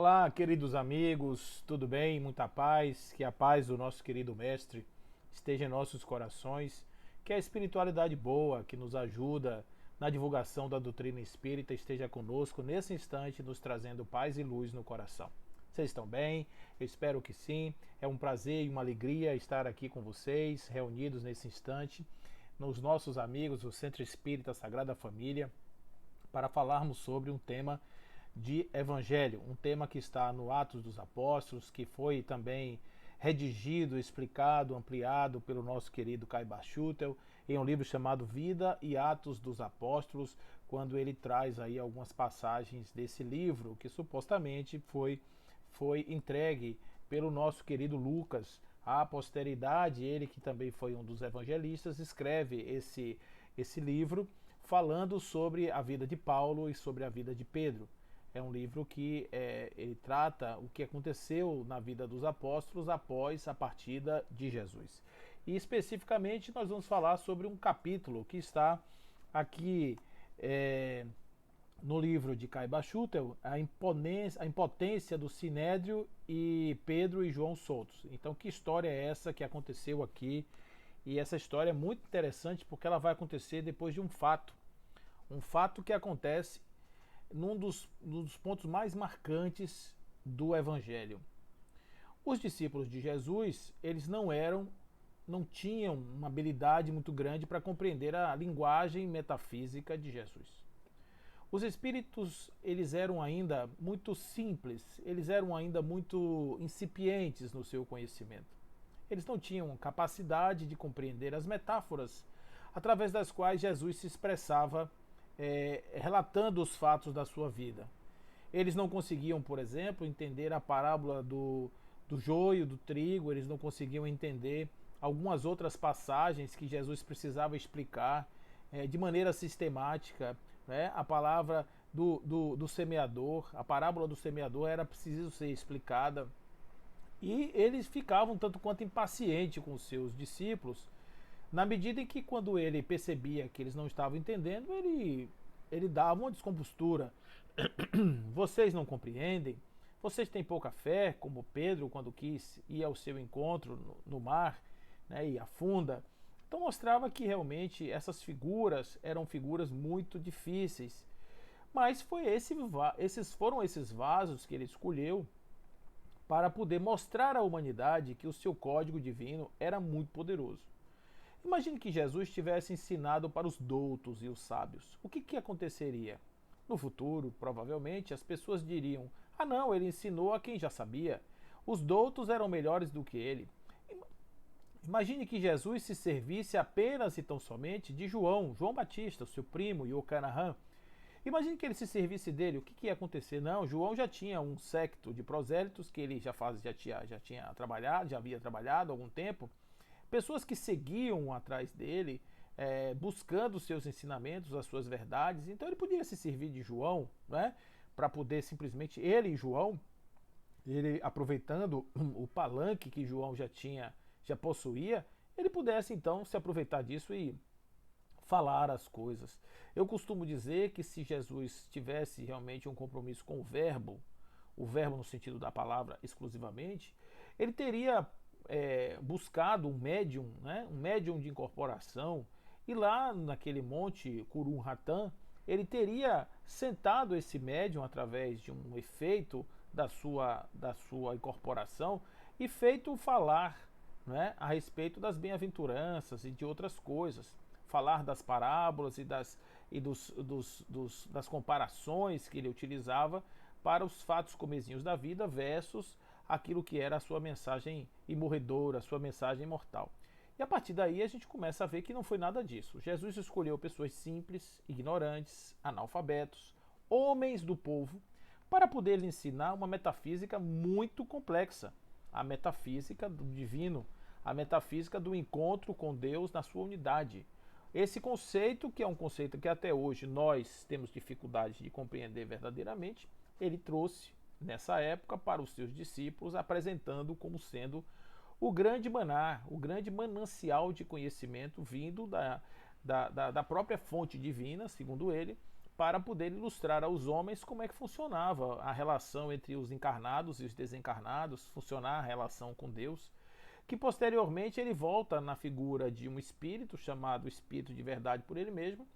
Olá, queridos amigos, tudo bem? Muita paz, que a paz do nosso querido Mestre esteja em nossos corações, que a espiritualidade boa, que nos ajuda na divulgação da doutrina espírita, esteja conosco nesse instante, nos trazendo paz e luz no coração. Vocês estão bem? Eu espero que sim. É um prazer e uma alegria estar aqui com vocês, reunidos nesse instante, nos nossos amigos do Centro Espírita Sagrada Família, para falarmos sobre um tema de Evangelho, um tema que está no Atos dos Apóstolos, que foi também redigido, explicado, ampliado pelo nosso querido Caibar Schutel, em um livro chamado Vida e Atos dos Apóstolos, quando ele traz aí algumas passagens desse livro, que supostamente foi entregue pelo nosso querido Lucas à posteridade. Ele, que também foi um dos evangelistas, escreve esse livro falando sobre a vida de Paulo e sobre a vida de Pedro. É um livro que ele trata o que aconteceu na vida dos apóstolos após a partida de Jesus. E especificamente nós vamos falar sobre um capítulo que está aqui no livro de Caibar Schutel, a impotência do Sinédrio e Pedro e João soltos. Então, que história é essa que aconteceu aqui? E essa história é muito interessante porque ela vai acontecer depois de um fato que acontece num dos pontos mais marcantes do Evangelho. Os discípulos de Jesus, eles não tinham uma habilidade muito grande para compreender a linguagem metafísica de Jesus. Os espíritos, eles eram ainda muito simples, eles eram ainda muito incipientes no seu conhecimento. Eles não tinham capacidade de compreender as metáforas através das quais Jesus se expressava, relatando os fatos da sua vida. Eles não conseguiam, por exemplo, entender a parábola do joio, do trigo, eles não conseguiam entender algumas outras passagens que Jesus precisava explicar de maneira sistemática. Né? A palavra do semeador, a parábola do semeador era preciso ser explicada. E eles ficavam tanto quanto impacientes com os seus discípulos, na medida em que, quando ele percebia que eles não estavam entendendo, ele dava uma descompostura. Vocês não compreendem? Vocês têm pouca fé, como Pedro, quando quis ir ao seu encontro no mar, né, e afunda. Então mostrava que realmente essas figuras eram figuras muito difíceis. Mas foram esses vasos que ele escolheu para poder mostrar à humanidade que o seu código divino era muito poderoso. Imagine que Jesus tivesse ensinado para os doutos e os sábios. O que aconteceria? No futuro, provavelmente, as pessoas diriam: ah, não, ele ensinou a quem já sabia. Os doutos eram melhores do que ele. Imagine que Jesus se servisse apenas e tão somente de João Batista, seu primo, Yohanan. Imagine que ele se servisse dele, o que ia acontecer? Não, João já tinha um séquito de prosélitos que ele já havia trabalhado há algum tempo, pessoas que seguiam atrás dele, buscando os seus ensinamentos, as suas verdades. Então ele podia se servir de João, né, para poder simplesmente, ele e João, ele aproveitando o palanque que João já possuía, ele pudesse então se aproveitar disso e falar as coisas. Eu costumo dizer que se Jesus tivesse realmente um compromisso com o verbo no sentido da palavra exclusivamente, ele teria buscado um médium, né, um médium de incorporação, e lá naquele monte Kurum Ratan, ele teria sentado esse médium através de um efeito da sua incorporação e feito falar, né, a respeito das bem-aventuranças e de outras coisas. Falar das parábolas das comparações que ele utilizava para os fatos comezinhos da vida versus aquilo que era a sua mensagem imorredora, a sua mensagem imortal. E a partir daí a gente começa a ver que não foi nada disso. Jesus escolheu pessoas simples, ignorantes, analfabetos, homens do povo, para poder lhe ensinar uma metafísica muito complexa, a metafísica do divino, a metafísica do encontro com Deus na sua unidade. Esse conceito, que é um conceito que até hoje nós temos dificuldade de compreender verdadeiramente, ele trouxe nessa época para os seus discípulos, apresentando como sendo o grande maná, o grande manancial de conhecimento vindo da própria fonte divina, segundo ele, para poder ilustrar aos homens como é que funcionava a relação entre os encarnados e os desencarnados, funcionar a relação com Deus, que posteriormente ele volta na figura de um espírito chamado Espírito de Verdade por ele mesmo,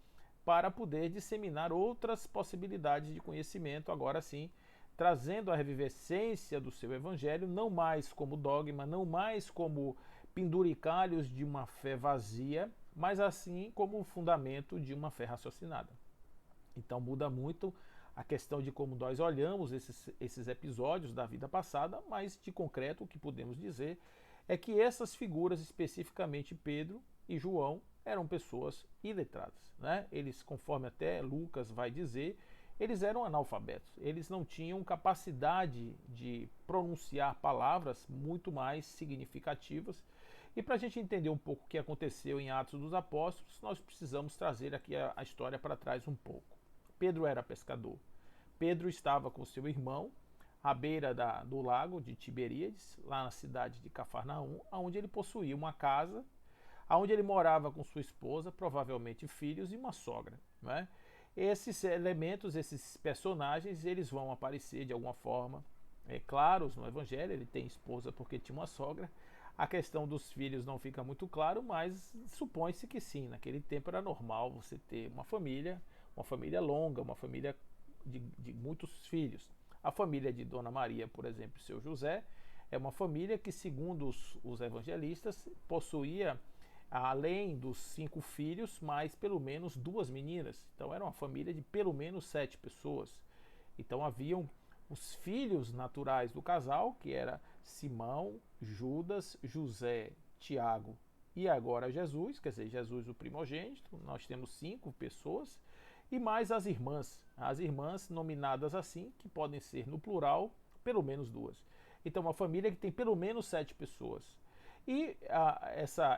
para poder disseminar outras possibilidades de conhecimento, agora sim, trazendo a revivescência do seu evangelho, não mais como dogma, não mais como penduricalhos de uma fé vazia, mas assim como o fundamento de uma fé raciocinada. Então muda muito a questão de como nós olhamos esses episódios da vida passada, mas de concreto o que podemos dizer é que essas figuras, especificamente Pedro e João, eram pessoas iletradas, né? Eles, conforme até Lucas vai dizer, eles eram analfabetos, eles não tinham capacidade de pronunciar palavras muito mais significativas. E para a gente entender um pouco o que aconteceu em Atos dos Apóstolos, nós precisamos trazer aqui a história para trás um pouco. Pedro era pescador. Pedro estava com seu irmão à beira do lago de Tiberíades, lá na cidade de Cafarnaum, onde ele possuía uma casa, onde ele morava com sua esposa, provavelmente filhos e uma sogra, né? Esses elementos, esses personagens, eles vão aparecer de alguma forma claros no Evangelho. Ele tem esposa porque tinha uma sogra. A questão dos filhos não fica muito claro, mas supõe-se que sim. Naquele tempo era normal você ter uma família longa, uma família de muitos filhos. A família de Dona Maria, por exemplo, seu José, é uma família que, segundo os evangelistas, possuía, além dos 5 filhos, mais pelo menos 2 meninas. Então era uma família de pelo menos 7 pessoas. Então haviam os filhos naturais do casal, que era Simão, Judas, José, Tiago e agora Jesus, quer dizer, Jesus o primogênito. Nós temos 5 pessoas. E mais as irmãs nominadas assim, que podem ser no plural, pelo menos 2. Então uma família que tem pelo menos 7 pessoas. E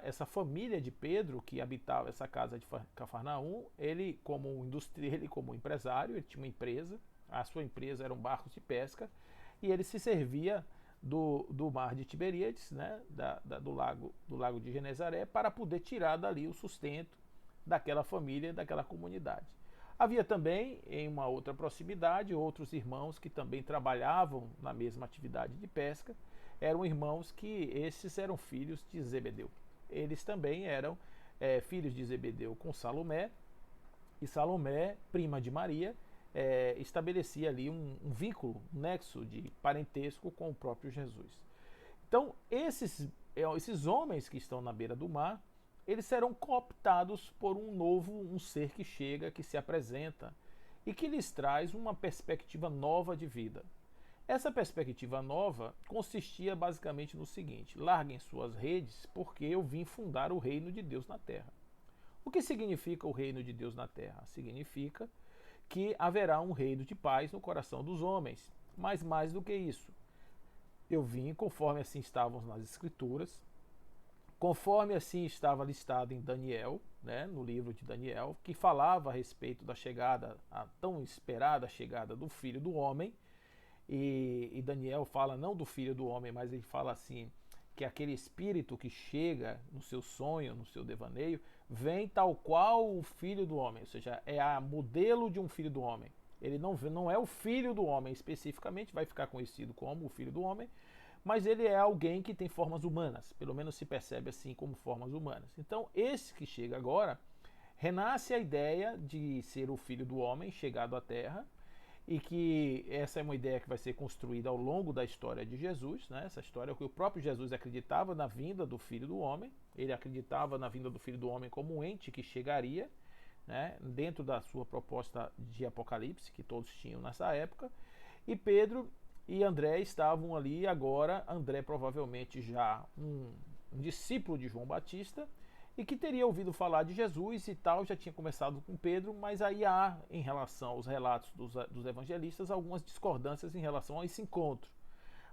essa família de Pedro, que habitava essa casa de Cafarnaum, ele como empresário, ele tinha uma empresa, a sua empresa eram barcos de pesca, e ele se servia do mar de Tiberíades, né, do lago de Genezaré, para poder tirar dali o sustento daquela família, daquela comunidade. Havia também, em uma outra proximidade, outros irmãos que também trabalhavam na mesma atividade de pesca. Eram irmãos que esses eram filhos de Zebedeu. Eles também eram filhos de Zebedeu com Salomé, e Salomé, prima de Maria, estabelecia ali um vínculo, um nexo de parentesco com o próprio Jesus. Então, esses homens que estão na beira do mar, eles serão cooptados por um ser que chega, que se apresenta e que lhes traz uma perspectiva nova de vida. Essa perspectiva nova consistia basicamente no seguinte: larguem suas redes, porque eu vim fundar o reino de Deus na terra. O que significa o reino de Deus na terra? Significa que haverá um reino de paz no coração dos homens, mas mais do que isso. Eu vim conforme assim estavam nas Escrituras, conforme assim estava listado em Daniel, né, no livro de Daniel, que falava a respeito da chegada, a tão esperada chegada do Filho do Homem. E Daniel fala não do Filho do Homem, mas ele fala assim, que aquele espírito que chega no seu sonho, no seu devaneio, vem tal qual o Filho do Homem, ou seja, é a modelo de um Filho do Homem. Ele não é o Filho do Homem especificamente, vai ficar conhecido como o Filho do Homem, mas ele é alguém que tem formas humanas, pelo menos se percebe assim como formas humanas. Então, esse que chega agora, renasce a ideia de ser o Filho do Homem chegado à Terra, e que essa é uma ideia que vai ser construída ao longo da história de Jesus, né? Essa história é que o próprio Jesus acreditava na vinda do Filho do Homem, ele acreditava na vinda do Filho do Homem como um ente que chegaria, né? Dentro da sua proposta de Apocalipse, que todos tinham nessa época, e Pedro e André estavam ali agora, André provavelmente já um discípulo de João Batista, e que teria ouvido falar de Jesus e tal, já tinha começado com Pedro, mas aí há, em relação aos relatos dos evangelistas, algumas discordâncias em relação a esse encontro.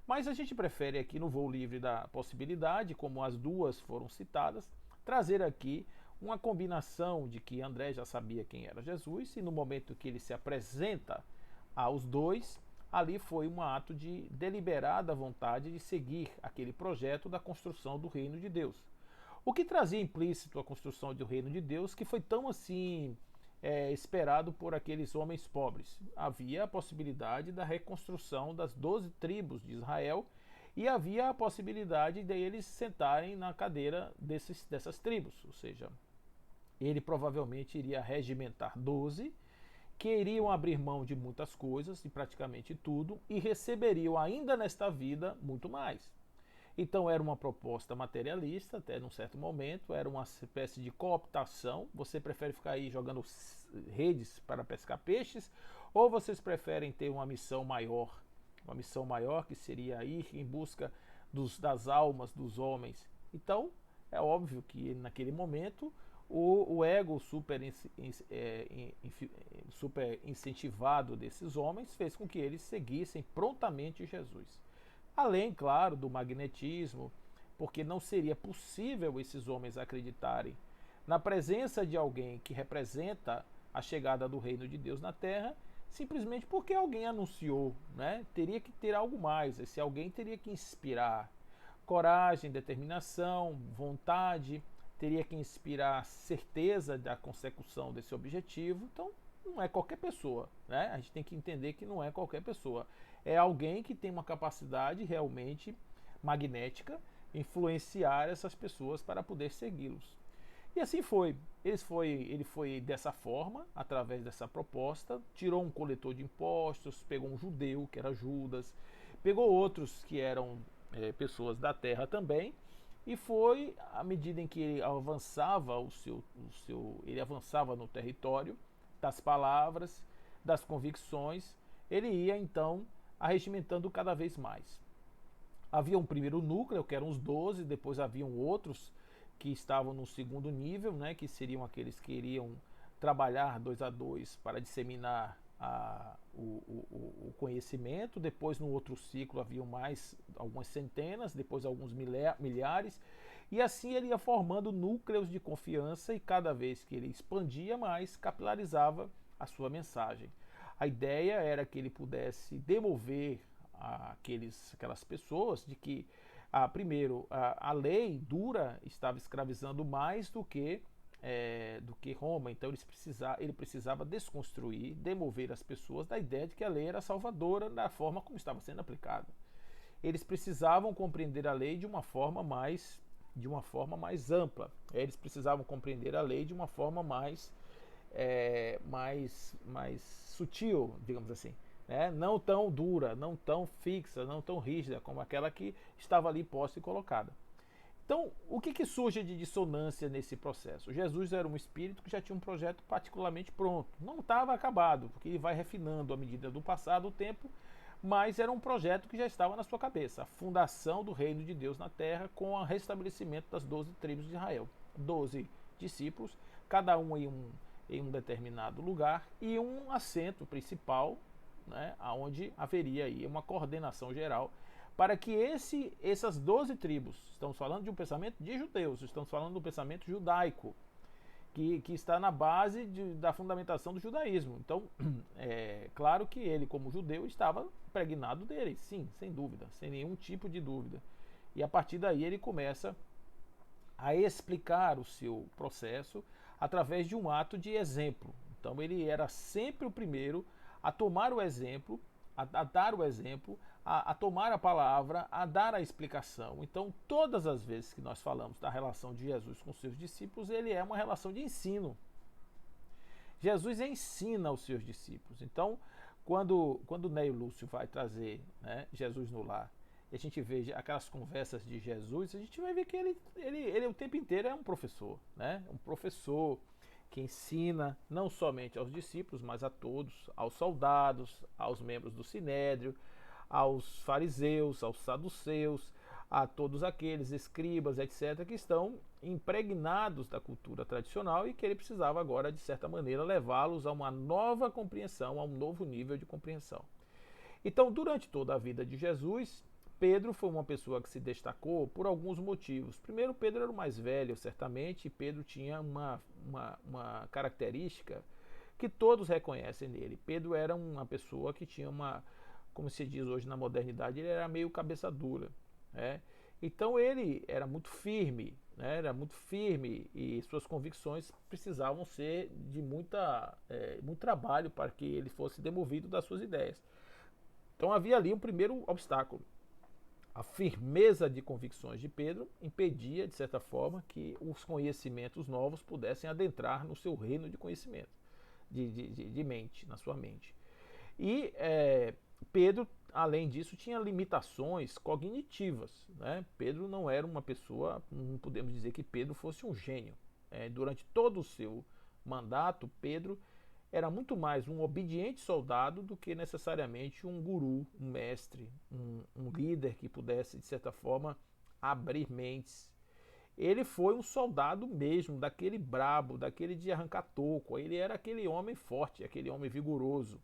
Mas a gente prefere aqui, no voo livre da possibilidade, como as duas foram citadas, trazer aqui uma combinação de que André já sabia quem era Jesus, e no momento que ele se apresenta aos dois, ali foi um ato de deliberada vontade de seguir aquele projeto da construção do reino de Deus. O que trazia implícito a construção do reino de Deus, que foi tão assim esperado por aqueles homens pobres. Havia a possibilidade da reconstrução das 12 tribos de Israel e havia a possibilidade de eles sentarem na cadeira dessas tribos, ou seja, ele provavelmente iria regimentar 12 que iriam abrir mão de muitas coisas, de praticamente tudo, e receberiam ainda nesta vida muito mais. Então era uma proposta materialista, até num certo momento, era uma espécie de cooptação. Você prefere ficar aí jogando redes para pescar peixes, ou vocês preferem ter uma missão maior que seria ir em busca das almas dos homens? Então é óbvio que naquele momento o ego super incentivado desses homens fez com que eles seguissem prontamente Jesus. Além, claro, do magnetismo, porque não seria possível esses homens acreditarem na presença de alguém que representa a chegada do reino de Deus na Terra, simplesmente porque alguém anunciou, né? Teria que ter algo mais, esse alguém teria que inspirar coragem, determinação, vontade, teria que inspirar certeza da consecução desse objetivo. Então, não é qualquer pessoa, né? A gente tem que entender que não é qualquer pessoa. É alguém que tem uma capacidade realmente magnética, influenciar essas pessoas para poder segui-los. E assim foi. Ele foi dessa forma, através dessa proposta, tirou um coletor de impostos, pegou um judeu, que era Judas, pegou outros que eram pessoas da terra também, e foi, à medida em que ele avançava ele avançava no território das palavras, das convicções, ele ia então arregimentando cada vez mais. Havia um primeiro núcleo, que eram os 12, depois haviam outros que estavam no segundo nível, né, que seriam aqueles que iriam trabalhar 2 a 2 para disseminar o conhecimento. Depois, no outro ciclo, haviam mais algumas centenas, depois alguns milhares, e assim ele ia formando núcleos de confiança, e cada vez que ele expandia mais, capilarizava a sua mensagem. A ideia era que ele pudesse demover aquelas pessoas de que, primeiro, a lei dura estava escravizando mais do que Roma. Então ele precisava desconstruir, demover as pessoas da ideia de que a lei era salvadora da forma como estava sendo aplicada. Eles precisavam compreender a lei de uma forma mais ampla. Eles precisavam compreender a lei de uma forma mais sutil, digamos assim, né? Não tão dura, não tão fixa, não tão rígida como aquela que estava ali posta e colocada. Então, o que surge de dissonância nesse processo? Jesus era um espírito que já tinha um projeto particularmente pronto. Não estava acabado, porque ele vai refinando à medida do passar do tempo, mas era um projeto que já estava na sua cabeça. A fundação do reino de Deus na terra com o restabelecimento das 12 tribos de Israel. 12 discípulos, cada um em um determinado lugar e um assento principal, né, onde haveria aí uma coordenação geral para que essas 12 tribos, estamos falando de um pensamento de judeus, estamos falando de um pensamento judaico, que está na base da fundamentação do judaísmo. Então, claro que ele, como judeu, estava impregnado dele, sim, sem dúvida, sem nenhum tipo de dúvida. E a partir daí ele começa a explicar o seu processo através de um ato de exemplo. Então ele era sempre o primeiro a tomar o exemplo, a dar o exemplo, a tomar a palavra, a dar a explicação. Então, todas as vezes que nós falamos da relação de Jesus com seus discípulos, ele é uma relação de ensino. Jesus ensina aos seus discípulos. Então, quando Ney Lúcio vai trazer, né, Jesus no lar, e a gente vê aquelas conversas de Jesus, a gente vai ver que ele o tempo inteiro é um professor, né? Um professor que ensina não somente aos discípulos, mas a todos, aos soldados, aos membros do Sinédrio, aos fariseus, aos saduceus, a todos aqueles escribas, etc., que estão impregnados da cultura tradicional e que ele precisava agora, de certa maneira, levá-los a uma nova compreensão, a um novo nível de compreensão. Então, durante toda a vida de Jesus, Pedro foi uma pessoa que se destacou por alguns motivos. Primeiro, Pedro era o mais velho, certamente, e Pedro tinha uma característica que todos reconhecem nele. Pedro era uma pessoa que tinha como se diz hoje na modernidade, ele era meio cabeça dura, né? Então ele era muito firme, né, era muito firme e suas convicções precisavam ser de muito trabalho para que ele fosse demovido das suas ideias. Então havia ali um primeiro obstáculo. A firmeza de convicções de Pedro impedia, de certa forma, que os conhecimentos novos pudessem adentrar no seu reino de conhecimento, de mente, na sua mente. E Pedro, além disso, tinha limitações cognitivas. Né? Pedro não era uma pessoa, não podemos dizer que Pedro fosse um gênio. Durante todo o seu mandato, Pedro era muito mais um obediente soldado do que necessariamente um guru, um mestre, um líder que pudesse, de certa forma, abrir mentes. Ele foi um soldado mesmo, daquele brabo, daquele de arrancar toco. Ele era aquele homem forte, aquele homem vigoroso.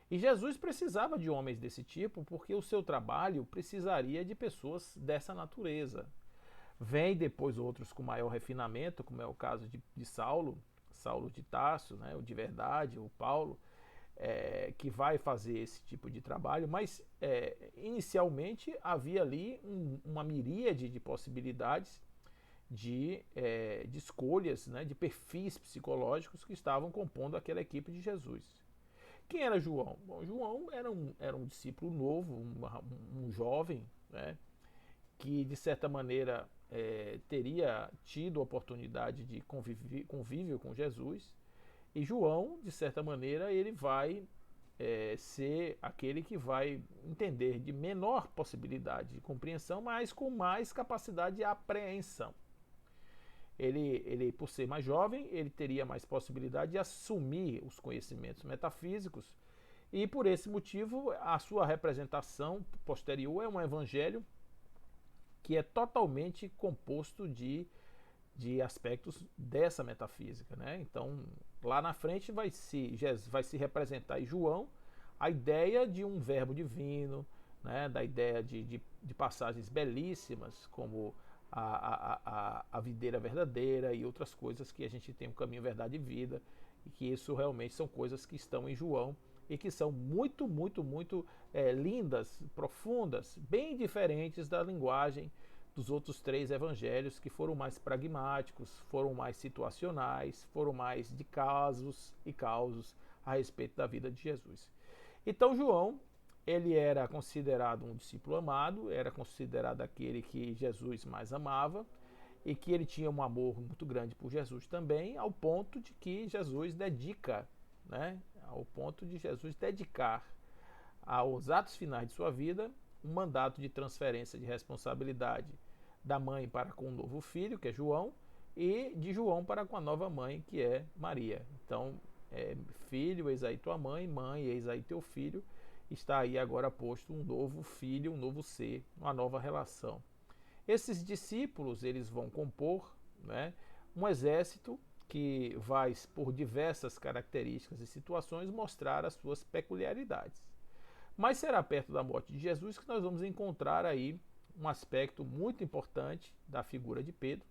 E Jesus precisava de homens desse tipo porque o seu trabalho precisaria de pessoas dessa natureza. Vem depois outros com maior refinamento, como é o caso de Saulo, Saulo de Tarso, né, o de verdade, o Paulo, que vai fazer esse tipo de trabalho, mas inicialmente havia ali uma miríade de possibilidades de escolhas, né, de perfis psicológicos que estavam compondo aquela equipe de Jesus. Quem era João? Bom, João era um discípulo novo, um jovem, né, que de certa maneira teria tido a oportunidade de convívio com Jesus. E João, de certa maneira, ele vai ser aquele que vai entender de menor possibilidade de compreensão, mas com mais capacidade de apreensão. Ele, por ser mais jovem, ele teria mais possibilidade de assumir os conhecimentos metafísicos e, por esse motivo, a sua representação posterior é um evangelho que é totalmente composto de aspectos dessa metafísica. Né? Então, lá na frente vai se representar em João a ideia de um verbo divino, né? Da ideia de passagens belíssimas, como a videira verdadeira e outras coisas que a gente tem o caminho, verdade e vida, e que isso realmente são coisas que estão em João e que são muito, muito, muito lindas, profundas, bem diferentes da linguagem dos outros três evangelhos, que foram mais pragmáticos, foram mais situacionais, foram mais de casos e causos a respeito da vida de Jesus. Então João, ele era considerado um discípulo amado, era considerado aquele que Jesus mais amava e que ele tinha um amor muito grande por Jesus também, ao ponto de que Jesus dedica, né, ao ponto de Jesus dedicar aos atos finais de sua vida um mandato de transferência de responsabilidade da mãe para com o novo filho, que é João, e de João para com a nova mãe, que é Maria. Então, filho, eis aí tua mãe, mãe, eis aí teu filho, está aí agora posto um novo filho, um novo ser, uma nova relação. Esses discípulos, eles vão compor, né, um exército que vai, por diversas características e situações, mostrar as suas peculiaridades. Mas será perto da morte de Jesus que nós vamos encontrar aí um aspecto muito importante da figura de Pedro,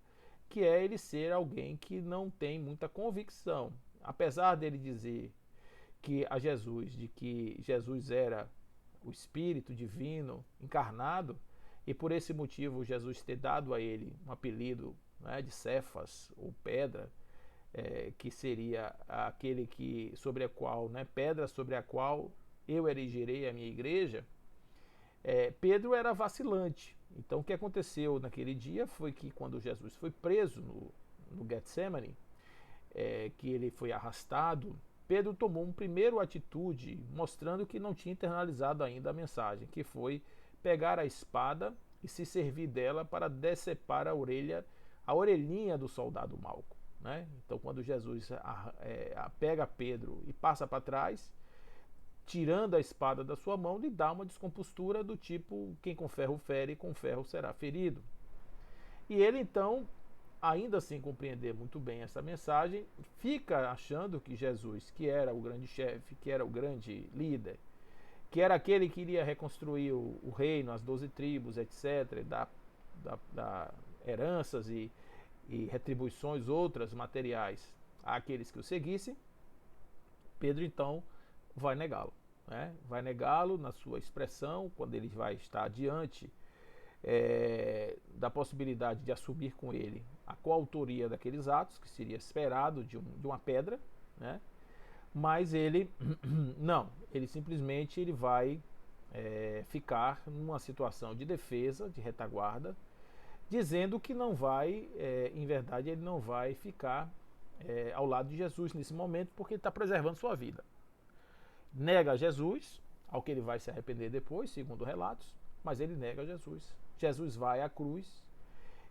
que é ele ser alguém que não tem muita convicção. Apesar dele dizer que a Jesus, de que Jesus era o Espírito Divino encarnado, e por esse motivo Jesus ter dado a ele um apelido, né, de Cefas, ou pedra, que seria aquele que sobre a qual, né, pedra sobre a qual eu erigerei a minha igreja. Pedro era vacilante. Então o que aconteceu naquele dia foi que quando Jesus foi preso no Getsemane, que ele foi arrastado, Pedro tomou uma primeira atitude mostrando que não tinha internalizado ainda a mensagem, que foi pegar a espada e se servir dela para decepar a orelhinha do soldado Malco. Né? Então quando Jesus pega Pedro e passa para trás, tirando a espada da sua mão, lhe dá uma descompostura do tipo: quem com ferro fere, com ferro será ferido. E ele então, ainda sem compreender muito bem essa mensagem, fica achando que Jesus, que era o grande chefe, que era o grande líder, que era aquele que iria reconstruir o reino, as 12 tribos, etc., dar heranças e retribuições outras materiais àqueles que o seguissem, Pedro então vai negá-lo. Né? Vai negá-lo na sua expressão, quando ele vai estar diante da possibilidade de assumir com ele a coautoria daqueles atos, que seria esperado de uma pedra, né? Mas ele não, ele simplesmente ele vai ficar numa situação de defesa, de retaguarda, dizendo que não vai, em verdade, ele não vai ficar ao lado de Jesus nesse momento, porque ele está preservando sua vida. Nega Jesus, ao que ele vai se arrepender depois, segundo relatos, mas ele nega Jesus. Jesus vai à cruz,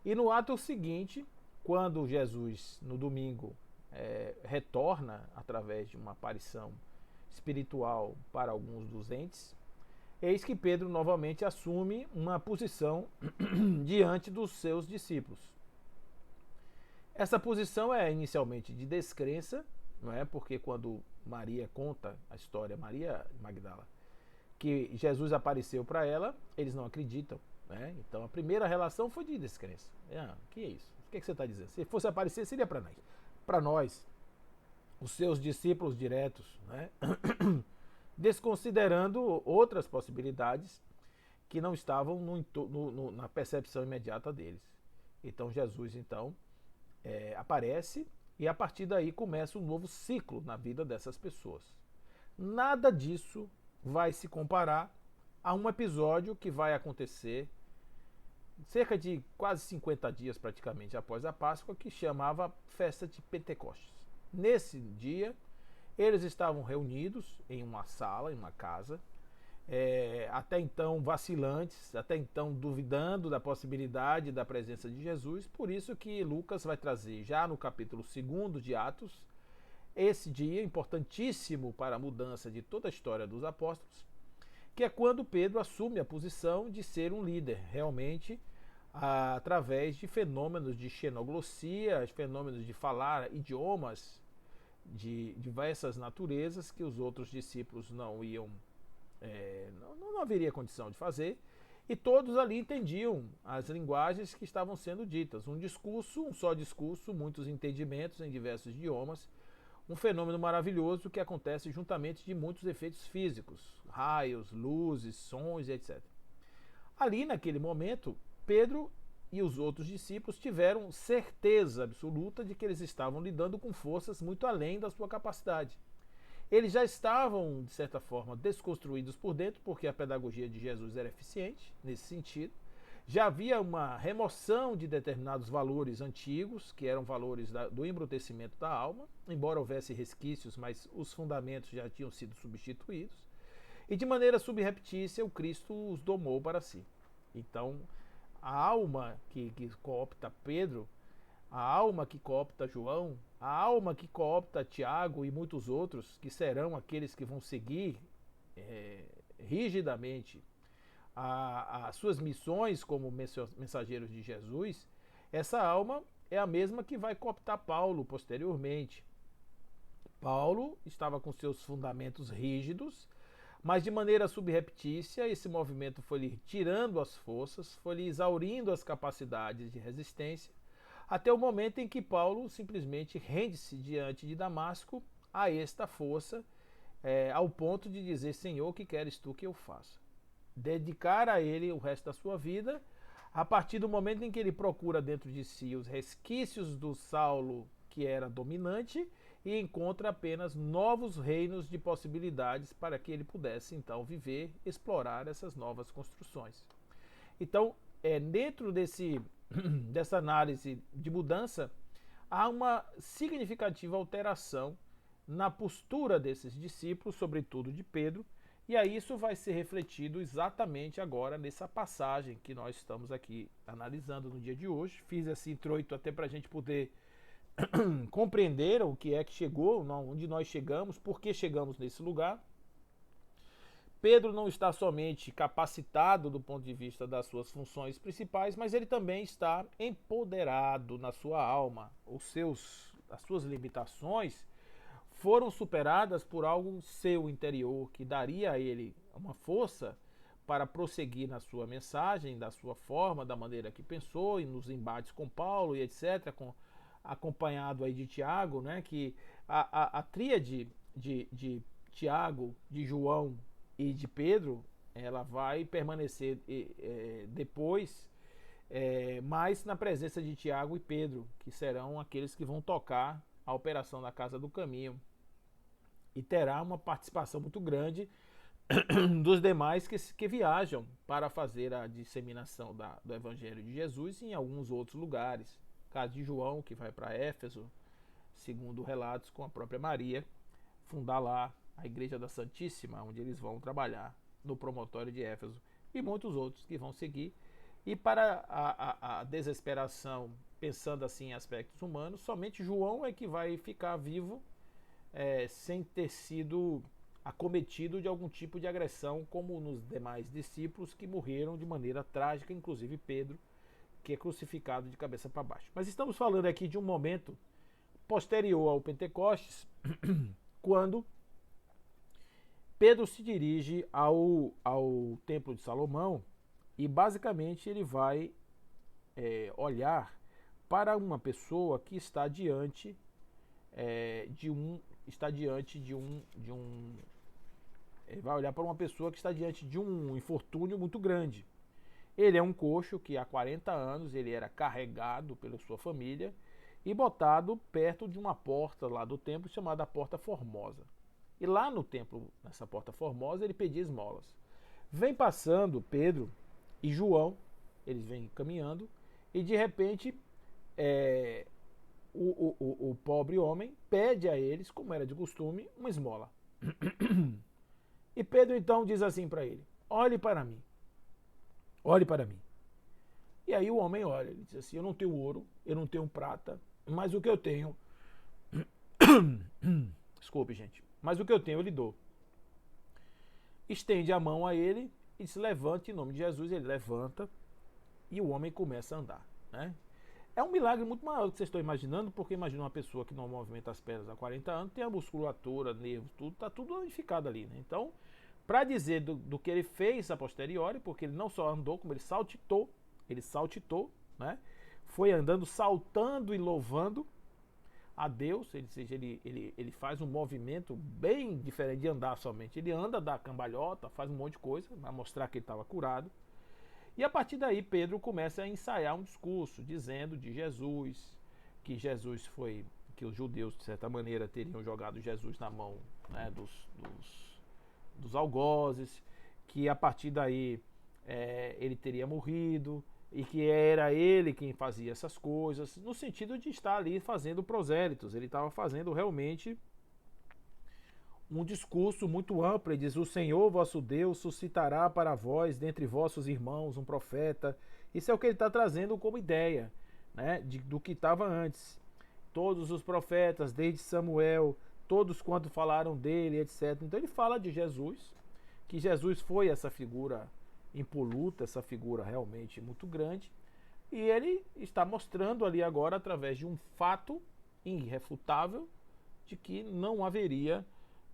e no ato seguinte, quando Jesus, no domingo, retorna através de uma aparição espiritual para alguns dos entes, eis que Pedro novamente assume uma posição diante dos seus discípulos. Essa posição é inicialmente de descrença, não é? Porque quando Maria conta a história, Maria Magdala, que Jesus apareceu para ela, eles não acreditam, né? Então a primeira relação foi de descrença. Que é isso? O que você está dizendo? Se fosse aparecer, seria para nós. Para nós, os seus discípulos diretos, né? Desconsiderando outras possibilidades que não estavam na percepção imediata deles. Então Jesus aparece, e a partir daí começa um novo ciclo na vida dessas pessoas. Nada disso vai se comparar a um episódio que vai acontecer cerca de quase 50 dias praticamente após a Páscoa, que chamava Festa de Pentecostes. Nesse dia, eles estavam reunidos em uma sala, em uma casa, até então vacilantes, até então duvidando da possibilidade da presença de Jesus. Por isso que Lucas vai trazer, já no capítulo 2 de Atos, esse dia importantíssimo para a mudança de toda a história dos apóstolos, que é quando Pedro assume a posição de ser um líder, realmente, através de fenômenos de xenoglossia, fenômenos de falar idiomas de diversas naturezas que os outros discípulos não haveria condição de fazer, e todos ali entendiam as linguagens que estavam sendo ditas. Um só discurso, muitos entendimentos em diversos idiomas, um fenômeno maravilhoso que acontece juntamente de muitos efeitos físicos, raios, luzes, sons, etc. Ali, naquele momento, Pedro e os outros discípulos tiveram certeza absoluta de que eles estavam lidando com forças muito além da sua capacidade. Eles já estavam, de certa forma, desconstruídos por dentro, porque a pedagogia de Jesus era eficiente nesse sentido. Já havia uma remoção de determinados valores antigos, que eram valores do embrutecimento da alma, embora houvesse resquícios, mas os fundamentos já tinham sido substituídos. E de maneira subreptícia, o Cristo os domou para si. Então, a alma que coopta Pedro, a alma que coopta João, a alma que coopta Tiago e muitos outros, que serão aqueles que vão seguir rigidamente as suas missões como mensageiros de Jesus, essa alma é a mesma que vai cooptar Paulo posteriormente. Paulo estava com seus fundamentos rígidos, mas de maneira subreptícia esse movimento foi lhe tirando as forças, foi lhe exaurindo as capacidades de resistência, até o momento em que Paulo simplesmente rende-se diante de Damasco a esta força, ao ponto de dizer: Senhor, que queres tu que eu faça? Dedicar a ele o resto da sua vida, a partir do momento em que ele procura dentro de si os resquícios do Saulo que era dominante e encontra apenas novos reinos de possibilidades para que ele pudesse então viver, explorar essas novas construções. Então, dentro dessa análise de mudança, há uma significativa alteração na postura desses discípulos, sobretudo de Pedro, e aí isso vai ser refletido exatamente agora nessa passagem que nós estamos aqui analisando no dia de hoje. Fiz esse introito até para a gente poder compreender o que é que chegou, onde nós chegamos, por que chegamos nesse lugar. Pedro não está somente capacitado do ponto de vista das suas funções principais, mas ele também está empoderado na sua alma. As suas limitações foram superadas por algo seu interior, que daria a ele uma força para prosseguir na sua mensagem, da sua forma, da maneira que pensou, e nos embates com Paulo e etc., acompanhado aí de Tiago, né, que a tríade de Tiago, de João e de Pedro ela vai permanecer depois mais na presença de Tiago e Pedro, que serão aqueles que vão tocar a operação da Casa do Caminho, e terá uma participação muito grande dos demais que viajam para fazer a disseminação do Evangelho de Jesus em alguns outros lugares. Caso de João, que vai para Éfeso, segundo relatos com a própria Maria, fundar lá a Igreja da Santíssima, onde eles vão trabalhar no promontório de Éfeso, e muitos outros que vão seguir. E para a desesperação, pensando assim em aspectos humanos, somente João é que vai ficar vivo sem ter sido acometido de algum tipo de agressão, como nos demais discípulos que morreram de maneira trágica, inclusive Pedro, que é crucificado de cabeça para baixo. Mas estamos falando aqui de um momento posterior ao Pentecostes, quando Pedro se dirige ao Templo de Salomão e basicamente ele vai olhar para uma pessoa que está diante ele vai olhar para uma pessoa que está diante de um infortúnio muito grande. Ele é um coxo que há 40 anos ele era carregado pela sua família e botado perto de uma porta lá do templo chamada Porta Formosa. E lá no templo, nessa Porta Formosa, ele pedia esmolas. Vem passando Pedro e João, eles vêm caminhando, e de repente o pobre homem pede a eles, como era de costume, uma esmola. E Pedro então diz assim para ele: olhe para mim, olhe para mim. E aí o homem olha, ele diz assim: eu não tenho ouro, eu não tenho prata, mas o que eu tenho... Desculpe, gente. Mas o que eu tenho eu lhe dou. Estende a mão a ele e se levante em nome de Jesus. Ele levanta e o homem começa a andar, né? É um milagre muito maior do que vocês estão imaginando, porque imagina uma pessoa que não movimenta as pernas há 40 anos, tem a musculatura, nervos, tudo, está tudo danificado ali, né? Então, para dizer do que ele fez a posteriori, porque ele não só andou, como ele saltitou, né? Foi andando, saltando e louvando a Deus, ele faz um movimento bem diferente de andar somente. Ele anda, dá cambalhota, faz um monte de coisa para mostrar que ele estava curado. E a partir daí Pedro começa a ensaiar um discurso dizendo de Jesus, que Jesus foi, que os judeus de certa maneira teriam jogado Jesus na mão, né, dos algozes, que a partir daí ele teria morrido e que era ele quem fazia essas coisas, no sentido de estar ali fazendo prosélitos. Ele estava fazendo realmente um discurso muito amplo. Ele diz: o Senhor vosso Deus suscitará para vós, dentre vossos irmãos, um profeta. Isso é o que ele está trazendo como ideia, né, do que estava antes. Todos os profetas, desde Samuel, todos quanto falaram dele, etc. Então ele fala de Jesus, que Jesus foi essa figura impoluta, essa figura realmente muito grande, e ele está mostrando ali agora, através de um fato irrefutável, de que não haveria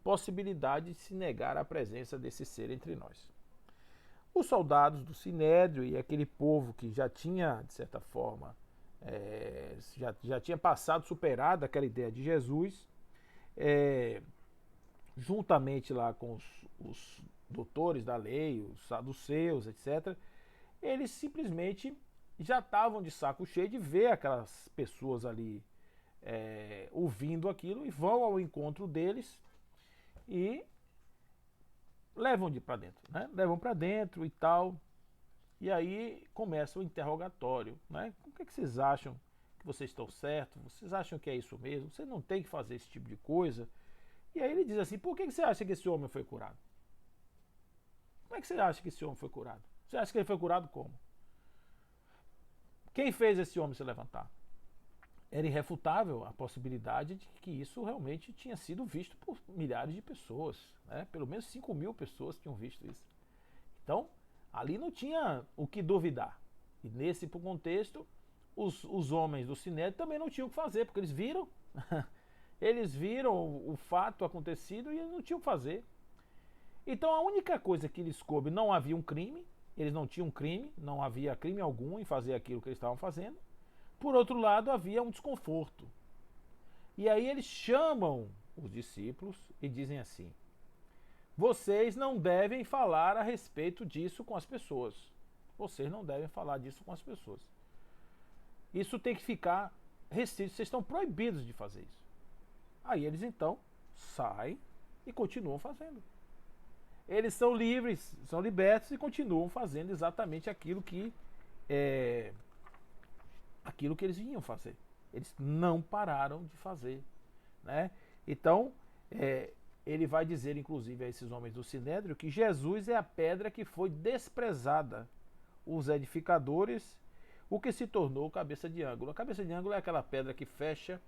possibilidade de se negar a presença desse ser entre nós. Os soldados do Sinédrio e aquele povo que já tinha, de certa forma, já tinha passado, superado aquela ideia de Jesus, juntamente lá com os doutores da lei, os saduceus, etc., eles simplesmente já estavam de saco cheio de ver aquelas pessoas ali ouvindo aquilo, e vão ao encontro deles e levam para dentro, né? Levam para dentro e tal. E aí começa o interrogatório, né? O que vocês acham que vocês estão certos? Vocês acham que é isso mesmo? Você não tem que fazer esse tipo de coisa? E aí ele diz assim: por que você acha que esse homem foi curado? Como é que você acha que esse homem foi curado? Você acha que ele foi curado como? Quem fez esse homem se levantar? Era irrefutável a possibilidade de que isso realmente tinha sido visto por milhares de pessoas, né? Pelo menos 5.000 pessoas tinham visto isso. Então, ali não tinha o que duvidar. E nesse contexto, os homens do Sinédrio também não tinham o que fazer, porque eles viram eles viram o fato acontecido e eles não tinham o que fazer. Então a única coisa que lhes coube, não havia um crime, eles não tinham crime, não havia crime algum em fazer aquilo que eles estavam fazendo. Por outro lado, havia um desconforto. E aí eles chamam os discípulos e dizem assim: vocês não devem falar a respeito disso com as pessoas. Vocês não devem falar disso com as pessoas. Isso tem que ficar restrito, vocês estão proibidos de fazer isso. Aí eles então saem e continuam fazendo. Eles são livres, são libertos e continuam fazendo exatamente aquilo que eles vinham fazer. Eles não pararam de fazer, né? Então, ele vai dizer, inclusive, a esses homens do Sinédrio que Jesus é a pedra que foi desprezada. Os edificadores, o que se tornou cabeça de ângulo. A cabeça de ângulo é aquela pedra que fecha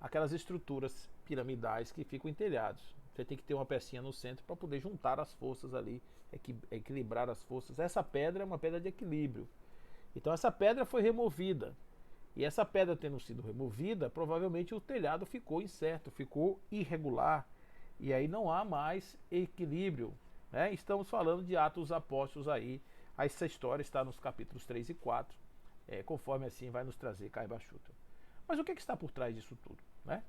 aquelas estruturas piramidais que ficam em telhados. Você tem que ter uma pecinha no centro para poder juntar as forças ali, equilibrar as forças. Essa pedra é uma pedra de equilíbrio. Então essa pedra foi removida. E essa pedra tendo sido removida, provavelmente o telhado ficou incerto, ficou irregular. E aí não há mais equilíbrio, né? Estamos falando de Atos dos Apóstolos aí. Essa história está nos capítulos 3 e 4, conforme assim vai nos trazer Caiba Chuta. Mas o que está por trás disso tudo, né?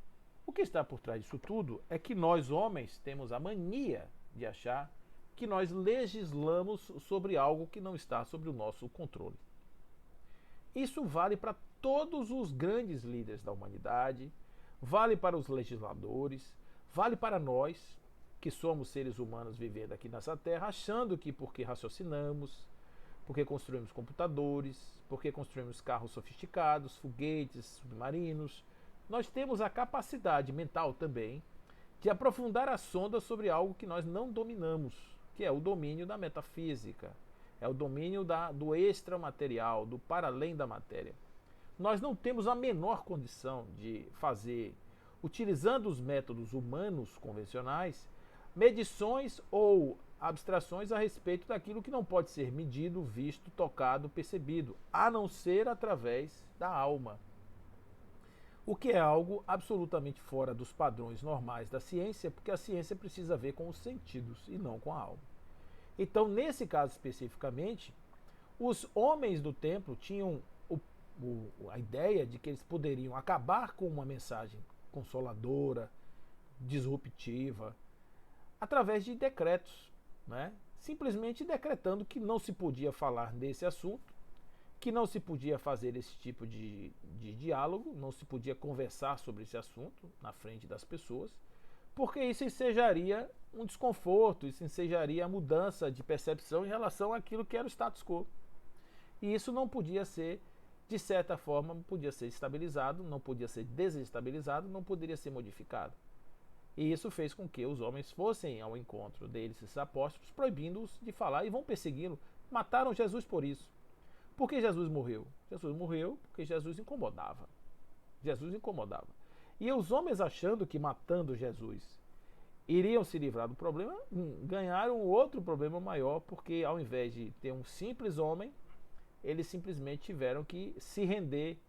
O que está por trás disso tudo é que nós, homens, temos a mania de achar que nós legislamos sobre algo que não está sob o nosso controle. Isso vale para todos os grandes líderes da humanidade, vale para os legisladores, vale para nós, que somos seres humanos vivendo aqui nessa terra, achando que porque raciocinamos, porque construímos computadores, porque construímos carros sofisticados, foguetes, submarinos, nós temos a capacidade mental também de aprofundar a sonda sobre algo que nós não dominamos, que é o domínio da metafísica, é o domínio do extramaterial, do para além da matéria. Nós não temos a menor condição de fazer, utilizando os métodos humanos convencionais, medições ou abstrações a respeito daquilo que não pode ser medido, visto, tocado, percebido, a não ser através da alma. O que é algo absolutamente fora dos padrões normais da ciência, porque a ciência precisa ver com os sentidos e não com a alma. Então, nesse caso especificamente, os homens do templo tinham a ideia de que eles poderiam acabar com uma mensagem consoladora, disruptiva, através de decretos, né? Simplesmente decretando que não se podia falar desse assunto, que não se podia fazer esse tipo de diálogo, não se podia conversar sobre esse assunto na frente das pessoas, porque isso ensejaria um desconforto, isso ensejaria a mudança de percepção em relação àquilo que era o status quo. E isso não podia ser, de certa forma, não podia ser estabilizado, não podia ser desestabilizado, não poderia ser modificado. E isso fez com que os homens fossem ao encontro deles, esses apóstolos, proibindo-os de falar e vão persegui-lo. Mataram Jesus por isso. Por que Jesus morreu? Jesus morreu porque Jesus incomodava. Jesus incomodava. E os homens, achando que matando Jesus iriam se livrar do problema, ganharam outro problema maior, porque ao invés de ter um simples homem, eles simplesmente tiveram que se render.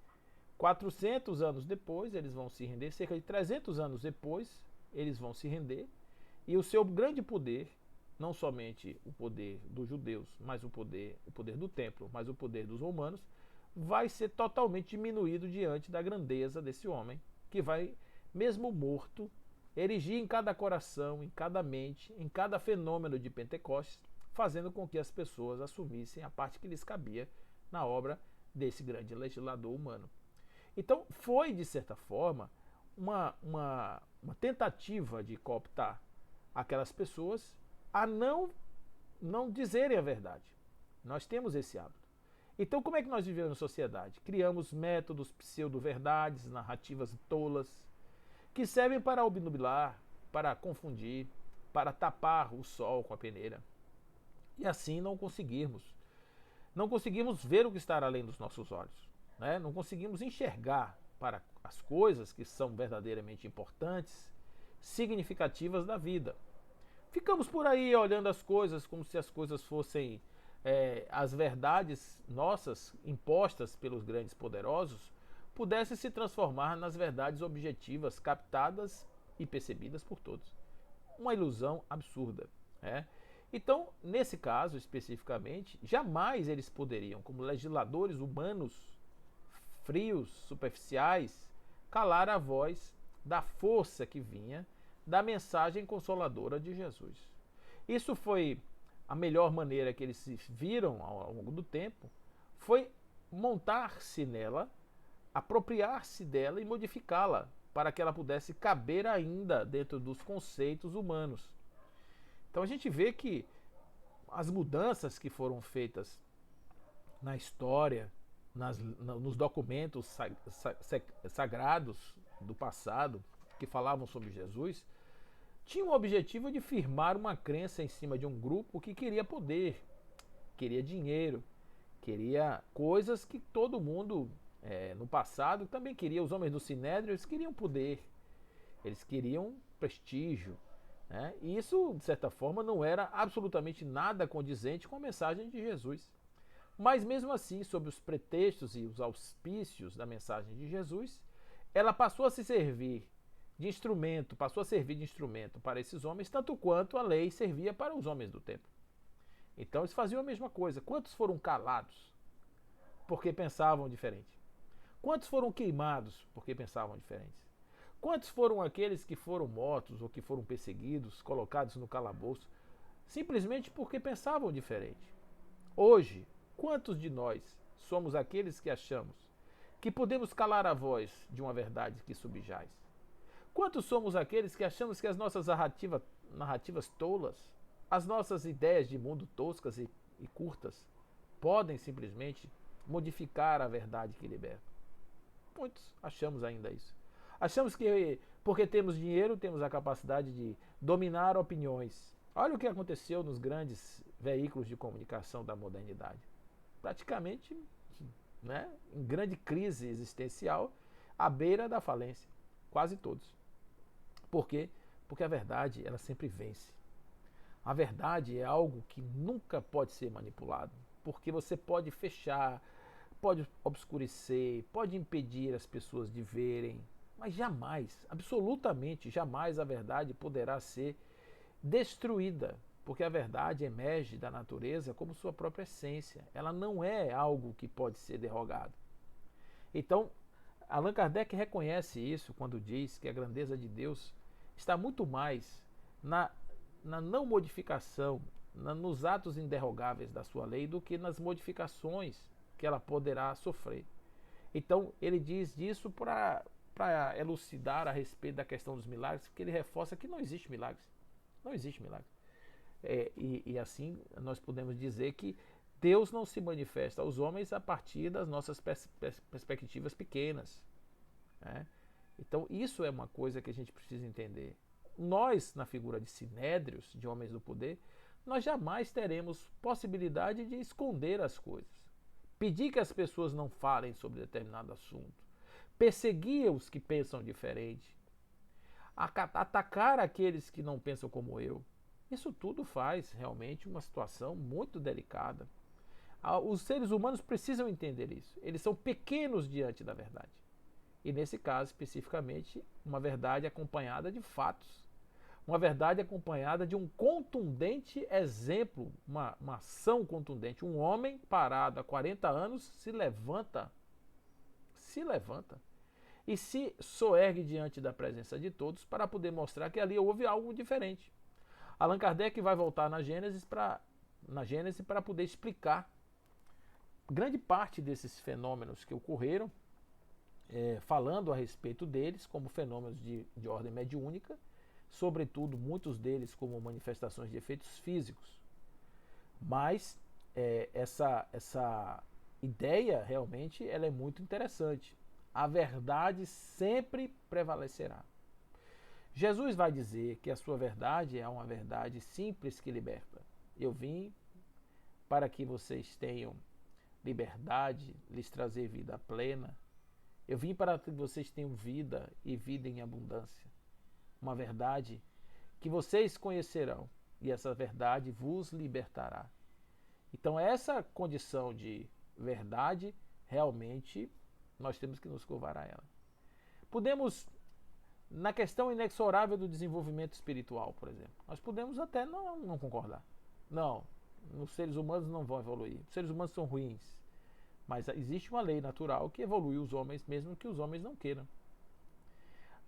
400 anos depois, eles vão se render, cerca de 300 anos depois, eles vão se render, e o seu grande poder, não somente o poder dos judeus, mas o poder do templo, mas o poder dos romanos, vai ser totalmente diminuído diante da grandeza desse homem, que vai, mesmo morto, erigir em cada coração, em cada mente, em cada fenômeno de Pentecostes, fazendo com que as pessoas assumissem a parte que lhes cabia na obra desse grande legislador humano. Então foi, de certa forma, uma tentativa de cooptar aquelas pessoas a não dizerem a verdade. Nós temos esse hábito. Então como é que nós vivemos na sociedade? Criamos métodos pseudo-verdades, narrativas tolas, que servem para obnubilar, para confundir, para tapar o sol com a peneira. E assim não conseguimos ver o que está além dos nossos olhos, né? Não conseguimos enxergar para as coisas que são verdadeiramente importantes, significativas da vida. Ficamos por aí olhando as coisas como se as coisas fossem as verdades nossas impostas pelos grandes poderosos pudessem se transformar nas verdades objetivas captadas e percebidas por todos. Uma ilusão absurda, né? Então, nesse caso especificamente, jamais eles poderiam, como legisladores humanos frios, superficiais, calar a voz da força que vinha da mensagem consoladora de Jesus. Isso foi a melhor maneira que eles se viram ao longo do tempo, foi montar-se nela, apropriar-se dela e modificá-la para que ela pudesse caber ainda dentro dos conceitos humanos. Então a gente vê que as mudanças que foram feitas na história, nos documentos sagrados do passado que falavam sobre Jesus, tinham o objetivo de firmar uma crença em cima de um grupo que queria poder, queria dinheiro, queria coisas que todo mundo no passado também queria. Os homens do Sinédrio, eles queriam poder, eles queriam prestígio, né? E isso, de certa forma, não era absolutamente nada condizente com a mensagem de Jesus. Mas mesmo assim, sob os pretextos e os auspícios da mensagem de Jesus, ela passou a se servir de instrumento, passou a servir de instrumento para esses homens, tanto quanto a lei servia para os homens do tempo. Então eles faziam a mesma coisa. Quantos foram calados porque pensavam diferente? Quantos foram queimados porque pensavam diferente? Quantos foram aqueles que foram mortos ou que foram perseguidos, colocados no calabouço, simplesmente porque pensavam diferente? Hoje, quantos de nós somos aqueles que achamos que podemos calar a voz de uma verdade que subjaz? Quantos somos aqueles que achamos que as nossas narrativas tolas, as nossas ideias de mundo toscas e curtas, podem simplesmente modificar a verdade que liberta? Muitos achamos ainda isso. Achamos que porque temos dinheiro, temos a capacidade de dominar opiniões. Olha o que aconteceu nos grandes veículos de comunicação da modernidade. Praticamente, né, em grande crise existencial, à beira da falência. Quase todos. Por quê? Porque a verdade, ela sempre vence. A verdade é algo que nunca pode ser manipulado, porque você pode fechar, pode obscurecer, pode impedir as pessoas de verem, mas jamais, absolutamente jamais a verdade poderá ser destruída, porque a verdade emerge da natureza como sua própria essência. Ela não é algo que pode ser derrogado. Então, Allan Kardec reconhece isso quando diz que a grandeza de Deus está muito mais na não modificação, nos atos inderrogáveis da sua lei, do que nas modificações que ela poderá sofrer. Então, ele diz disso para elucidar a respeito da questão dos milagres, porque ele reforça que não existe milagres. Não existe milagre. E assim, nós podemos dizer que Deus não se manifesta aos homens a partir das nossas perspectivas pequenas, né? Então, isso é uma coisa que a gente precisa entender. Nós, na figura de sinédrios, de homens do poder, nós jamais teremos possibilidade de esconder as coisas. Pedir que as pessoas não falem sobre determinado assunto. Perseguir os que pensam diferente. Atacar aqueles que não pensam como eu. Isso tudo faz realmente uma situação muito delicada. Os seres humanos precisam entender isso. Eles são pequenos diante da verdade. E nesse caso, especificamente, uma verdade acompanhada de fatos. Uma verdade acompanhada de um contundente exemplo, uma ação contundente. Um homem parado há 40 anos se levanta e se soergue diante da presença de todos para poder mostrar que ali houve algo diferente. Allan Kardec vai voltar na Gênese para poder explicar grande parte desses fenômenos que ocorreram, falando a respeito deles como fenômenos de ordem mediúnica, sobretudo muitos deles como manifestações de efeitos físicos. Mas essa ideia realmente ela é muito interessante. A verdade sempre prevalecerá. Jesus vai dizer que a sua verdade é uma verdade simples que liberta. Eu vim para que vocês tenham liberdade, lhes trazer vida plena. Eu vim para que vocês tenham vida e vida em abundância. Uma verdade que vocês conhecerão e essa verdade vos libertará. Então essa condição de verdade, realmente, nós temos que nos curvar a ela. Podemos, na questão inexorável do desenvolvimento espiritual, por exemplo, nós podemos até não concordar. Não, os seres humanos não vão evoluir. Os seres humanos são ruins. Mas existe uma lei natural que evolui os homens, mesmo que os homens não queiram.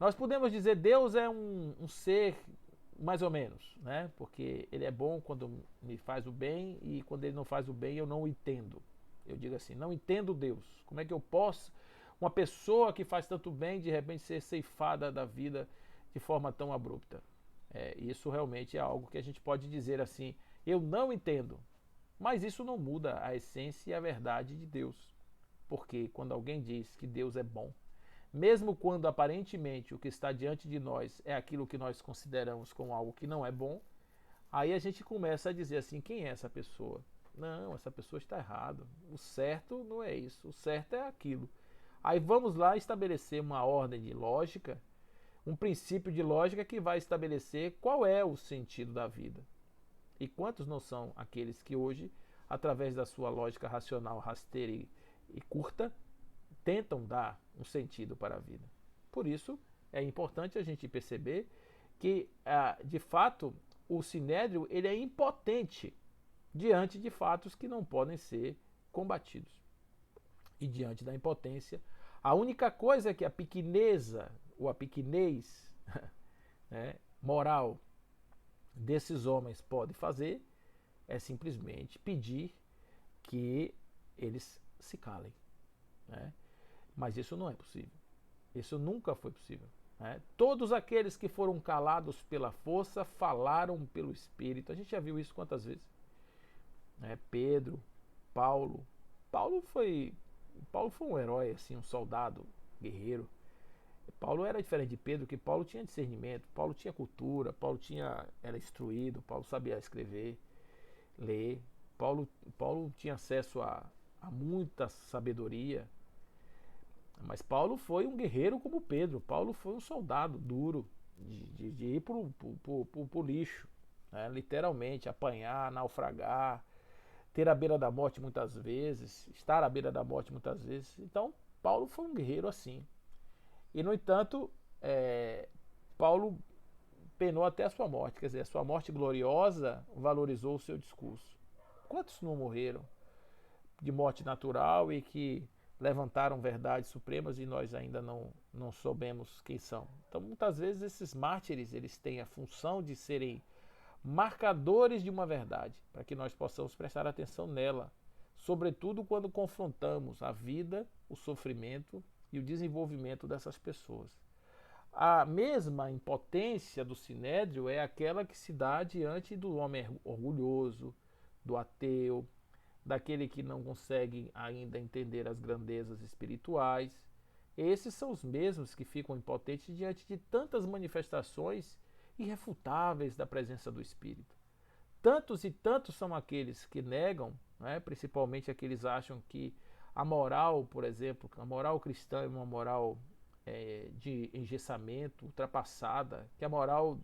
Nós podemos dizer Deus é um ser mais ou menos, né? Porque ele é bom quando me faz o bem e quando ele não faz o bem eu não o entendo. Eu digo assim, não entendo Deus. Como é que eu posso, uma pessoa que faz tanto bem, de repente ser ceifada da vida de forma tão abrupta? Isso realmente é algo que a gente pode dizer assim, eu não entendo. Mas isso não muda a essência e a verdade de Deus. Porque quando alguém diz que Deus é bom, mesmo quando aparentemente o que está diante de nós é aquilo que nós consideramos como algo que não é bom, aí a gente começa a dizer assim, quem é essa pessoa? Não, essa pessoa está errada. O certo não é isso, o certo é aquilo. Aí vamos lá estabelecer uma ordem de lógica, um princípio de lógica que vai estabelecer qual é o sentido da vida. E quantos não são aqueles que hoje, através da sua lógica racional rasteira e curta, tentam dar um sentido para a vida. Por isso, é importante a gente perceber que, de fato, o sinédrio ele é impotente diante de fatos que não podem ser combatidos. E diante da impotência, a única coisa que a pequeneza ou a pequenez né, moral desses homens pode fazer é simplesmente pedir que eles se calem. Né? Mas isso não é possível. Isso nunca foi possível. Né? Todos aqueles que foram calados pela força falaram pelo Espírito. A gente já viu isso quantas vezes? Né? Pedro, Paulo. Paulo foi um herói, assim, um soldado, guerreiro. Paulo era diferente de Pedro, que Paulo tinha discernimento, Paulo tinha cultura, era instruído, Paulo sabia escrever, ler. Paulo tinha acesso a muita sabedoria. Mas Paulo foi um guerreiro como Pedro. Paulo foi um soldado duro, de ir pro lixo, né? Literalmente, apanhar, naufragar, ter à beira da morte muitas vezes, estar à beira da morte muitas vezes. Então, Paulo foi um guerreiro assim. E, no entanto, Paulo penou até a sua morte, quer dizer, a sua morte gloriosa valorizou o seu discurso. Quantos não morreram de morte natural e que levantaram verdades supremas e nós ainda não soubemos quem são? Então, muitas vezes, esses mártires eles têm a função de serem marcadores de uma verdade, para que nós possamos prestar atenção nela, sobretudo quando confrontamos a vida, o sofrimento e o desenvolvimento dessas pessoas. A mesma impotência do sinédrio é aquela que se dá diante do homem orgulhoso, do ateu, daquele que não consegue ainda entender as grandezas espirituais. Esses são os mesmos que ficam impotentes diante de tantas manifestações irrefutáveis da presença do Espírito. Tantos e tantos são aqueles que negam, né, principalmente aqueles que acham que a moral, por exemplo, a moral cristã é uma moral de engessamento, ultrapassada, que a moral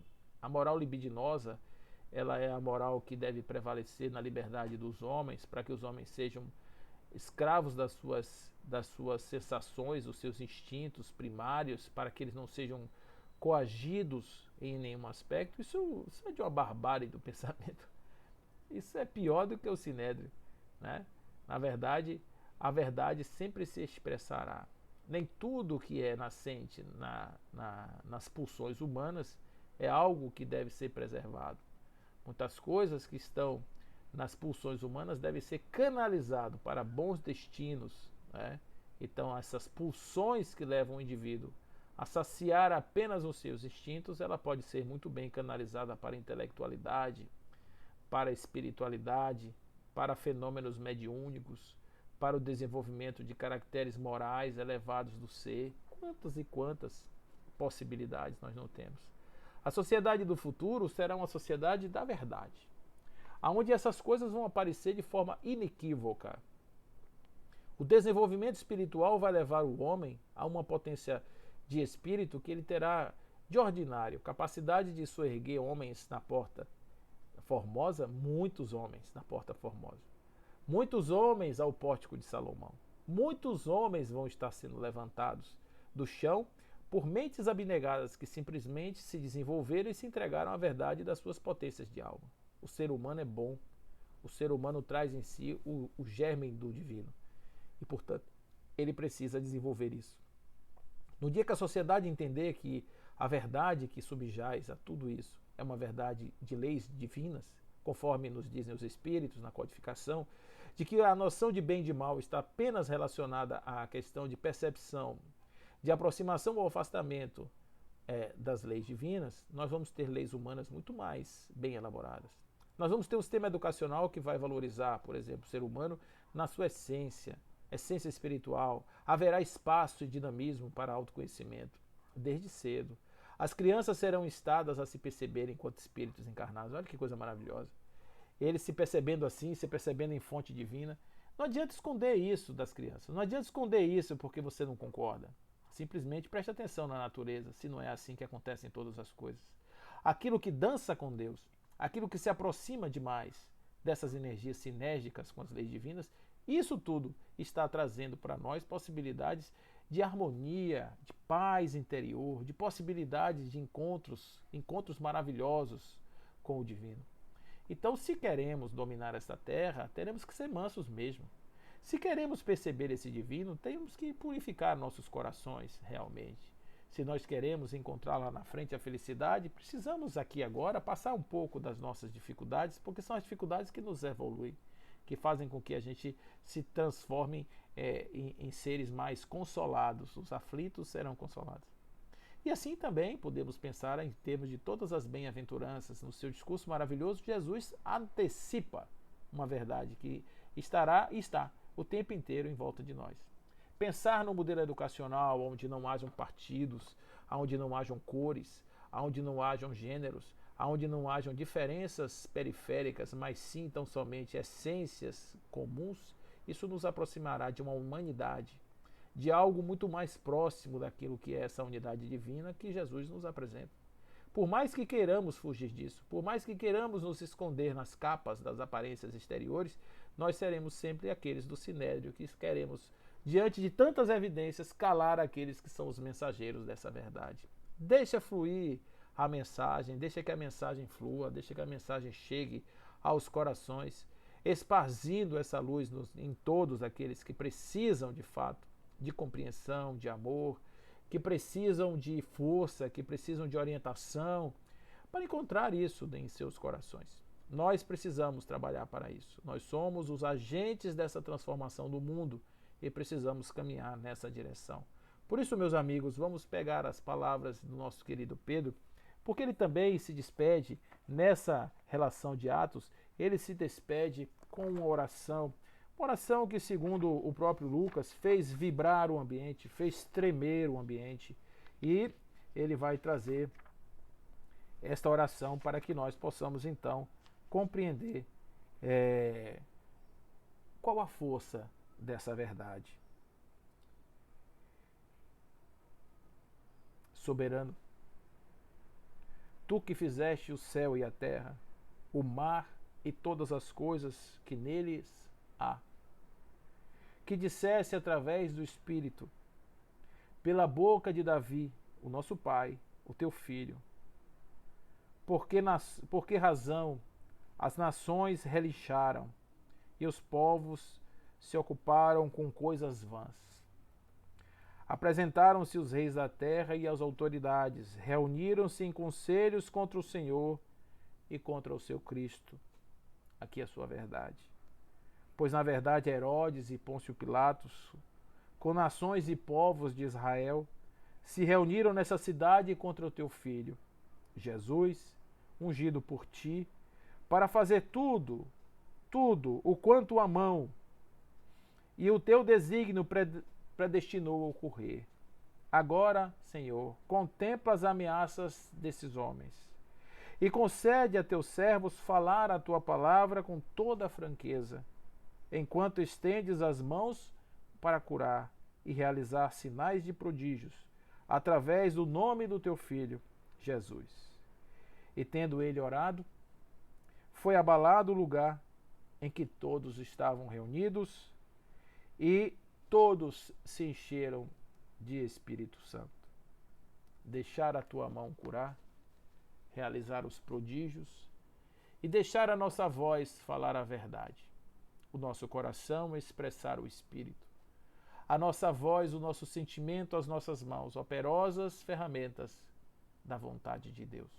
libidinosa ela é a moral que deve prevalecer na liberdade dos homens, para que os homens sejam escravos das suas sensações, dos seus instintos primários, para que eles não sejam coagidos em nenhum aspecto. Isso é de uma barbárie do pensamento. Isso é pior do que o sinédrio. Né? Na verdade, a verdade sempre se expressará. Nem tudo que é nascente nas pulsões humanas é algo que deve ser preservado. Muitas coisas que estão nas pulsões humanas devem ser canalizadas para bons destinos. Né? Então, essas pulsões que levam o indivíduo a saciar apenas os seus instintos, ela pode ser muito bem canalizada para a intelectualidade, para a espiritualidade, para fenômenos mediúnicos, para o desenvolvimento de caracteres morais elevados do ser. Quantas e quantas possibilidades nós não temos. A sociedade do futuro será uma sociedade da verdade, onde essas coisas vão aparecer de forma inequívoca. O desenvolvimento espiritual vai levar o homem a uma potência de espírito que ele terá de ordinário, capacidade de soerguer homens na porta formosa, muitos homens na porta formosa. Muitos homens ao pórtico de Salomão. Muitos homens vão estar sendo levantados do chão por mentes abnegadas que simplesmente se desenvolveram e se entregaram à verdade das suas potências de alma. O ser humano é bom. O ser humano traz em si o germe do divino. E, portanto, ele precisa desenvolver isso. No dia que a sociedade entender que a verdade que subjaz a tudo isso é uma verdade de leis divinas, conforme nos dizem os espíritos na codificação, de que a noção de bem e de mal está apenas relacionada à questão de percepção, de aproximação ou afastamento das leis divinas, nós vamos ter leis humanas muito mais bem elaboradas. Nós vamos ter um sistema educacional que vai valorizar, por exemplo, o ser humano na sua essência espiritual. Haverá espaço e dinamismo para autoconhecimento, desde cedo. As crianças serão instadas a se perceberem enquanto espíritos encarnados. Olha que coisa maravilhosa. Eles se percebendo assim, se percebendo em fonte divina. Não adianta esconder isso das crianças. Não adianta esconder isso porque você não concorda. Simplesmente preste atenção na natureza, se não é assim que acontecem todas as coisas. Aquilo que dança com Deus, aquilo que se aproxima demais dessas energias sinérgicas com as leis divinas, isso tudo está trazendo para nós possibilidades de harmonia, de paz interior, de possibilidades de encontros maravilhosos com o divino. Então, se queremos dominar esta terra, teremos que ser mansos mesmo. Se queremos perceber esse divino, temos que purificar nossos corações realmente. Se nós queremos encontrar lá na frente a felicidade, precisamos aqui agora passar um pouco das nossas dificuldades, porque são as dificuldades que nos evoluem, que fazem com que a gente se transforme em seres mais consolados. Os aflitos serão consolados. E assim também podemos pensar em termos de todas as bem-aventuranças. No seu discurso maravilhoso, Jesus antecipa uma verdade que estará e está o tempo inteiro em volta de nós. Pensar no modelo educacional onde não hajam partidos, onde não hajam cores, onde não hajam gêneros, onde não hajam diferenças periféricas, mas sim tão somente essências comuns, isso nos aproximará de uma humanidade, de algo muito mais próximo daquilo que é essa unidade divina que Jesus nos apresenta. Por mais que queiramos fugir disso, por mais que queiramos nos esconder nas capas das aparências exteriores, nós seremos sempre aqueles do sinédrio que queremos, diante de tantas evidências, calar aqueles que são os mensageiros dessa verdade. Deixa fluir a mensagem, deixa que a mensagem flua, deixa que a mensagem chegue aos corações, esparzindo essa luz em todos aqueles que precisam de fato de compreensão, de amor, que precisam de força, que precisam de orientação, para encontrar isso em seus corações. Nós precisamos trabalhar para isso. Nós somos os agentes dessa transformação do mundo e precisamos caminhar nessa direção. Por isso, meus amigos, vamos pegar as palavras do nosso querido Pedro, porque ele também se despede nessa relação de Atos, ele se despede com uma oração que, segundo o próprio Lucas, fez vibrar o ambiente, fez tremer o ambiente, e ele vai trazer esta oração para que nós possamos então compreender qual a força dessa verdade. Soberano, tu que fizeste o céu e a terra, o mar e todas as coisas que neles há, que dissesse através do Espírito, pela boca de Davi, o nosso pai, o teu filho, por que razão as nações relincharam e os povos se ocuparam com coisas vãs. Apresentaram-se os reis da terra e as autoridades, reuniram-se em conselhos contra o Senhor e contra o seu Cristo. Aqui é a sua verdade. Pois na verdade Herodes e Pôncio Pilatos, com nações e povos de Israel, se reuniram nessa cidade contra o teu filho, Jesus, ungido por ti, para fazer tudo o quanto a mão e o teu desígnio predestinou a ocorrer. Agora, Senhor, contempla as ameaças desses homens e concede a teus servos falar a tua palavra com toda a franqueza, enquanto estendes as mãos para curar e realizar sinais de prodígios, através do nome do teu Filho, Jesus. E tendo ele orado, foi abalado o lugar em que todos estavam reunidos e todos se encheram de Espírito Santo. Deixar a tua mão curar, realizar os prodígios e deixar a nossa voz falar a verdade, o nosso coração expressar o Espírito, a nossa voz, o nosso sentimento, as nossas mãos, operosas ferramentas da vontade de Deus.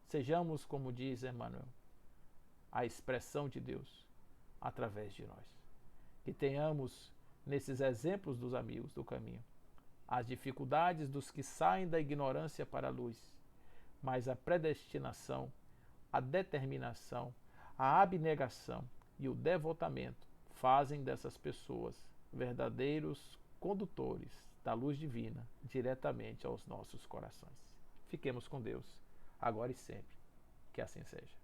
Sejamos, como diz Emmanuel, a expressão de Deus através de nós. Que tenhamos, nesses exemplos dos amigos do caminho, as dificuldades dos que saem da ignorância para a luz, mas a predestinação, a determinação, a abnegação e o devotamento fazem dessas pessoas verdadeiros condutores da luz divina diretamente aos nossos corações. Fiquemos com Deus, agora e sempre. Que assim seja.